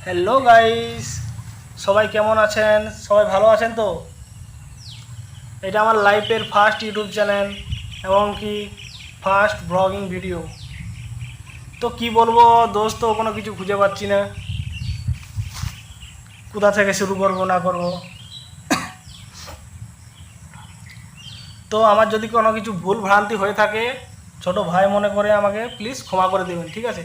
Hello guys, সবাই কেমন আছেন? সবাই ভালো আছেন তো? এটা আমার লাইফের ফার্স্ট ইউটিউব চ্যানেল এবং কি ফার্স্ট ব্লগিং ভিডিও। তো কি বলবো দোস্ত, কোনো কিছু খুঁজে পাচ্ছি না, কোথা থেকে শুরু করব না করব। তো আমার যদি কোনো কিছু ভুল ভ্রান্তি হয়ে থাকে, ছোট ভাই মনে করে আমাকে প্লিজ ক্ষমা করে দেবেন, ঠিক আছে?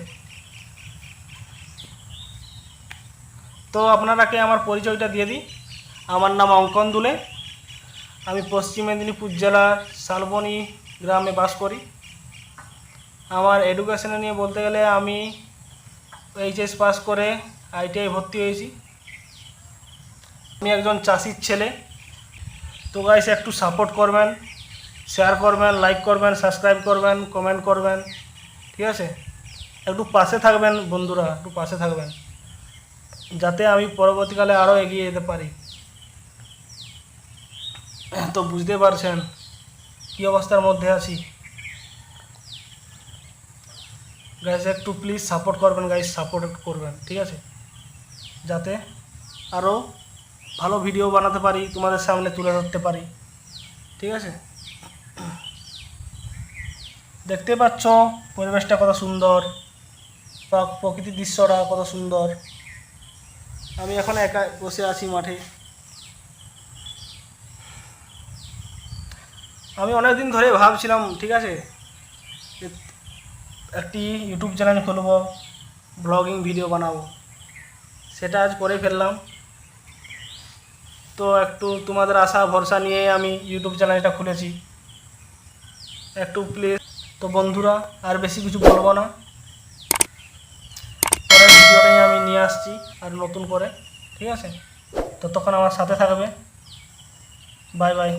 তো আপনারাকে আমার পরিচয়টা দিয়ে দিই। আমার নাম অঙ্কন দুলে। আমি পশ্চিম মেদিনীপুর জেলার শালবনী গ্রামে বাস করি। আমার এডুকেশনে নিয়ে বলতে গেলে আমি এইচএস পাস করে আইটিআই ভর্তি হয়েছি। আমি একজন চাষির ছেলে। তো গাইস একটু সাপোর্ট করবেন, শেয়ার করবেন, লাইক করবেন, সাবস্ক্রাইব করবেন, কমেন্ট করবেন, ঠিক আছে? একটু পাশে থাকবেন বন্ধুরা, একটু পাশে থাকবেন যাতে আমি পরবর্তীকালে আরও এগিয়ে যেতে পারি। তো বুঝতে পারছেন কী অবস্থার মধ্যে আছি। গাইস একটু প্লিজ সাপোর্ট করবেন, গাইস সাপোর্ট করবেন, ঠিক আছে? যাতে আরও ভালো ভিডিও বানাতে পারি, তোমাদের সামনে তুলে ধরতে পারি, ঠিক আছে? দেখতে পাচ্ছ পরিবেশটা কত সুন্দর, প্রকৃতির দৃশ্যটা কত সুন্দর। আমি এখন একা বসে আছি মাঠে। আমি অনেক দিন ধরে ভাবছিলাম, ঠিক আছে, একটি ইউটিউব চ্যানেল খুলব, ব্লগিং ভিডিও বানাবো, সেটা আজ করে ফেললাম। তো একটু তোমাদের আশা ভরসা নিয়ে আমি ইউটিউব চ্যানেলটা খুলেছি। একটু প্লিজ, তো বন্ধুরা আর বেশি কিছু বলবো না, পরের ভিডিওটাই আমি নিয়ে আসছি আর নতুন করে, ঠিক আছে? ততক্ষণ আমার সাথে থাকবে। Bye bye.